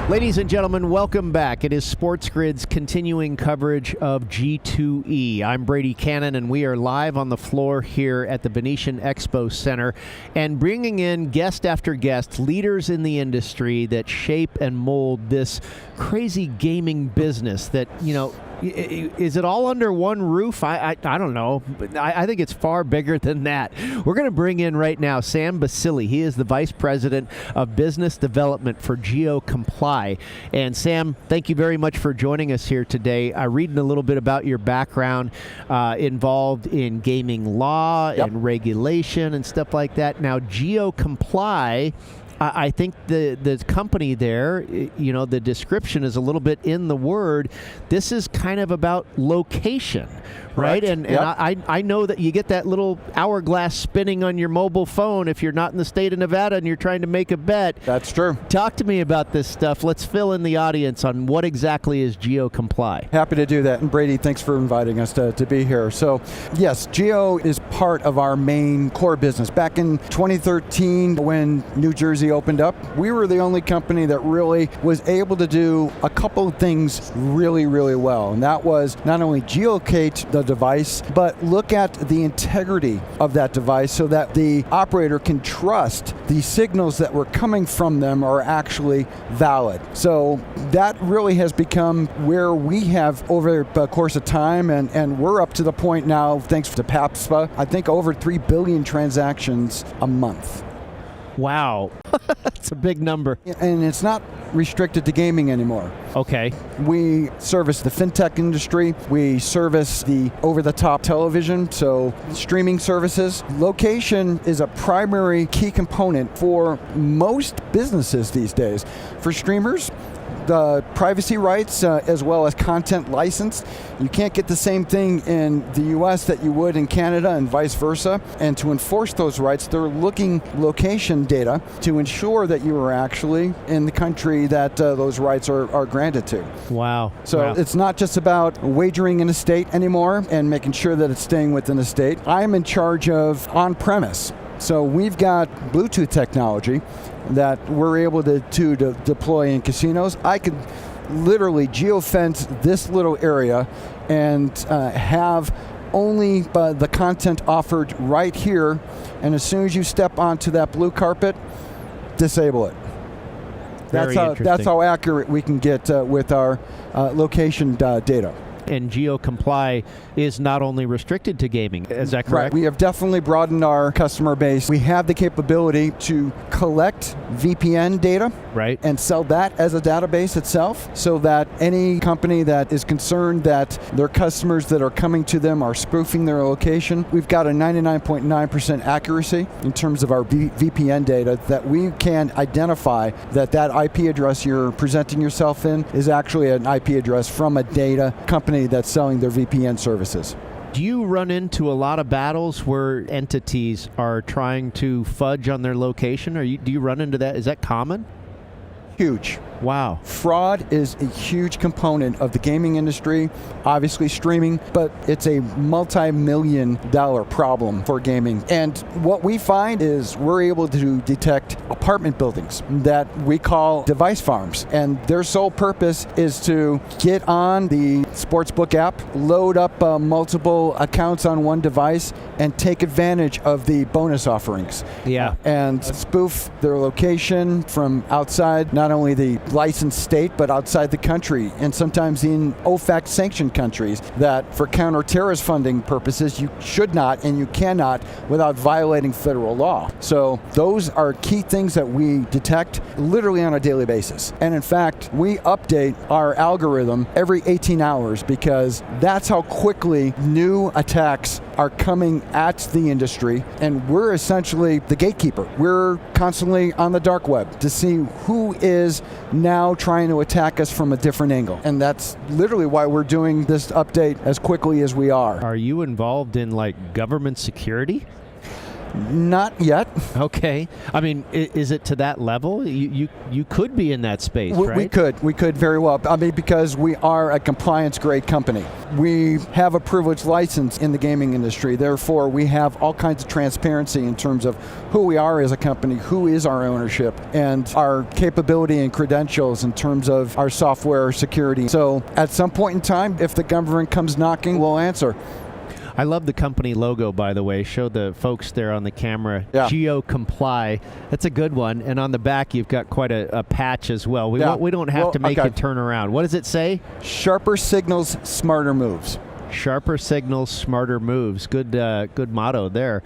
Ladies and gentlemen, welcome back. It is SportsGrid's continuing coverage of G2E. I'm Brady Cannon, and we are live on the floor here at the Venetian Expo Center and bringing in guest after guest, leaders in the industry that shape and mold this crazy gaming business that, you know, is it all under one roof? I don't know, but I think it's far bigger than that. We're going to bring in right now Sam Basile. He is the Vice President of Business Development for GeoComply. And Sam, thank you very much for joining us here today. Reading a little bit about your background involved in gaming law and regulation and stuff like that. Now, GeoComply, I think the company there, you know, the description is a little bit in the word. This is kind of about location, right? And I know that you get that little hourglass spinning on your mobile phone if you're not in the state of Nevada and you're trying to make a bet. That's true. Talk to me about this stuff. Let's fill in the audience on what exactly is GeoComply. Happy to do that. And Brady, thanks for inviting us to be here. So yes, Geo is part of our main core business. Back in 2013, when New Jersey opened up, we were the only company that really was able to do a couple of things really, really well. And that was not only geolocate the device, but look at the integrity of that device so that the operator can trust the signals that were coming from them are actually valid. So that really has become where we have over the course of time, and we're up to the point now, thanks to PAPSPA, I think over 3 billion transactions a month. Wow. That's a big number. And it's not restricted to gaming anymore. Okay. We service the fintech industry. We service the over-the-top television, so streaming services. Location is a primary key component for most businesses these days. For streamers, the privacy rights as well as content license. You can't get the same thing in the US that you would in Canada and vice versa. And to enforce those rights, they're looking location data to ensure that you are actually in the country that those rights are granted to. Wow. So it's not just about wagering in a state anymore and making sure that it's staying within a state. I'm in charge of on-premise. So we've got Bluetooth technology that we're able to deploy in casinos. I could literally geofence this little area and have only the content offered right here, and as soon as you step onto that blue carpet, disable it. That's how accurate we can get with our location data. And GeoComply is not only restricted to gaming. Is that correct? Right. We have definitely broadened our customer base. We have the capability to collect VPN data and sell that as a database itself, so that any company that is concerned that their customers that are coming to them are spoofing their location, we've got a 99.9% accuracy in terms of our VPN data that we can identify that IP address you're presenting yourself in is actually an IP address from a data company that's selling their VPN services. Do you run into a lot of battles where entities are trying to fudge on their location? Do you run into that? Is that common? Huge. Wow. Fraud is a huge component of the gaming industry, obviously streaming, but it's a multi-million-dollar problem for gaming. And what we find is we're able to detect apartment buildings that we call device farms. And their sole purpose is to get on the sportsbook app, load up multiple accounts on one device, and take advantage of the bonus offerings. Yeah. And spoof their location from outside, not only the licensed state, but outside the country, and sometimes in OFAC sanctioned countries that for counter-terrorist funding purposes you should not and you cannot without violating federal law. So those are key things that we detect literally on a daily basis. And in fact, we update our algorithm every 18 hours because that's how quickly new attacks are coming at the industry, and we're essentially the gatekeeper. We're constantly on the dark web to see who is now trying to attack us from a different angle. And that's literally why we're doing this update as quickly as we are. Are you involved in like government security? Not yet. Okay. I mean, is it to that level? You could be in that space, right? We could very well. I mean, because we are a compliance-grade company. We have a privileged license in the gaming industry. Therefore, we have all kinds of transparency in terms of who we are as a company, who is our ownership, and our capability and credentials in terms of our software security. So at some point in time, if the government comes knocking, we'll answer. I love the company logo, by the way. Show the folks there on the camera. Yeah. GeoComply. That's a good one. And on the back, you've got quite a patch as well. We don't have to make it turn around. What does it say? Sharper signals, smarter moves. Sharper signals, smarter moves. Good motto there.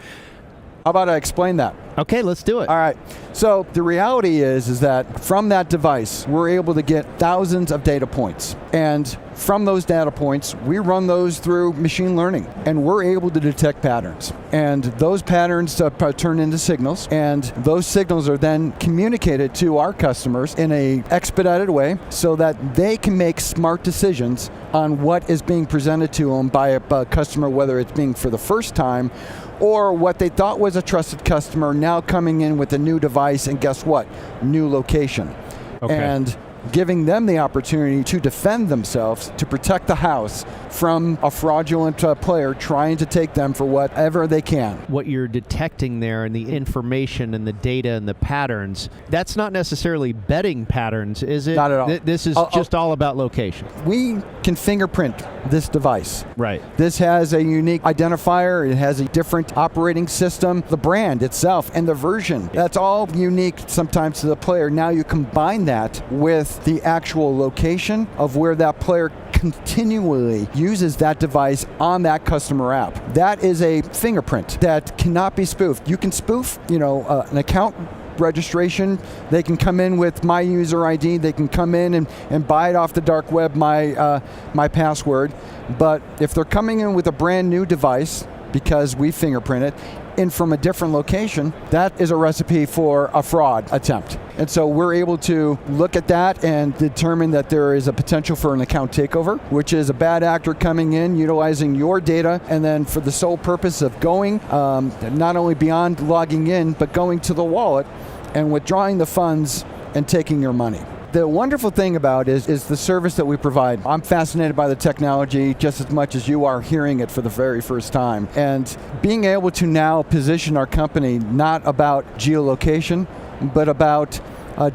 How about I explain that? Okay, let's do it. All right. So the reality is that from that device, we're able to get thousands of data points. And from those data points, we run those through machine learning. And we're able to detect patterns. And those patterns turn into signals. And those signals are then communicated to our customers in an expedited way so that they can make smart decisions on what is being presented to them by a customer, whether it's being for the first time or what they thought was a trusted customer now coming in with a new device, and guess what? New location. Okay. And giving them the opportunity to defend themselves, to protect the house from a fraudulent player trying to take them for whatever they can. What you're detecting there and the information and the data and the patterns, that's not necessarily betting patterns, is it? Not at all. This is just all about location. We can fingerprint this device. Right. This has a unique identifier. It has a different operating system. The brand itself and the version, that's all unique sometimes to the player. Now you combine that with the actual location of where that player continually uses that device on that customer app. That is a fingerprint that cannot be spoofed. You can spoof, an account registration. They can come in with my user ID. They can come in and buy it off the dark web, my password. But if they're coming in with a brand new device, because we fingerprint it, in from a different location, that is a recipe for a fraud attempt. And so we're able to look at that and determine that there is a potential for an account takeover, which is a bad actor coming in, utilizing your data, and then for the sole purpose of going, not only beyond logging in, but going to the wallet and withdrawing the funds and taking your money. The wonderful thing about it is the service that we provide. I'm fascinated by the technology just as much as you are hearing it for the very first time. And being able to now position our company not about geolocation, but about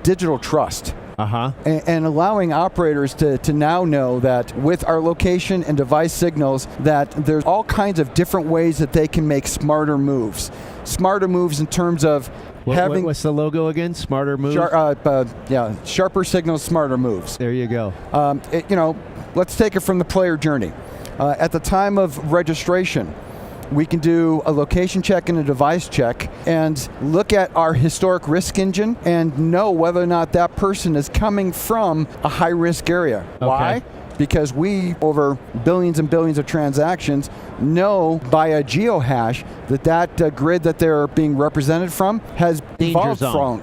digital trust. And allowing operators to now know that with our location and device signals that there's all kinds of different ways that they can make smarter moves. Smarter moves in terms of what's the logo again? Smarter moves? Sharper signals, smarter moves. There you go. Let's take it from the player journey. At the time of registration, we can do a location check and a device check and look at our historic risk engine and know whether or not that person is coming from a high-risk area. Okay. Why? Because we, over billions and billions of transactions, know by a geohash that grid that they're being represented from has evolved from.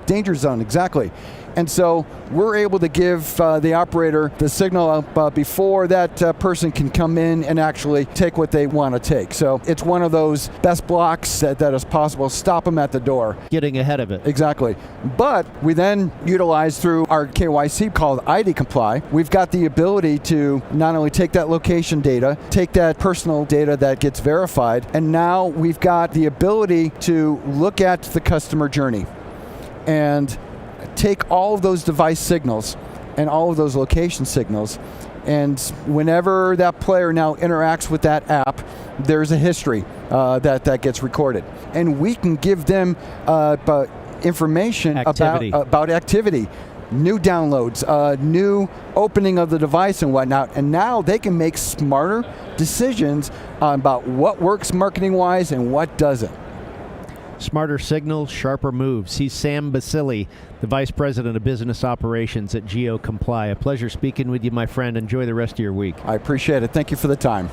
Danger zone, exactly. And so we're able to give the operator the signal before that person can come in and actually take what they want to take. So it's one of those best blocks that is possible. Stop them at the door. Getting ahead of it. Exactly. But we then utilize through our KYC called GeoComply. We've got the ability to not only take that location data, take that personal data that gets verified, and now we've got the ability to look at the customer journey and take all of those device signals and all of those location signals, and whenever that player now interacts with that app, there's a history that gets recorded. And we can give them information about activity, new downloads, new opening of the device and whatnot, and now they can make smarter decisions about what works marketing-wise and what doesn't. Smarter signals, sharper moves. He's Sam Basile, the Vice President of Business Operations at GeoComply. A pleasure speaking with you, my friend. Enjoy the rest of your week. I appreciate it. Thank you for the time.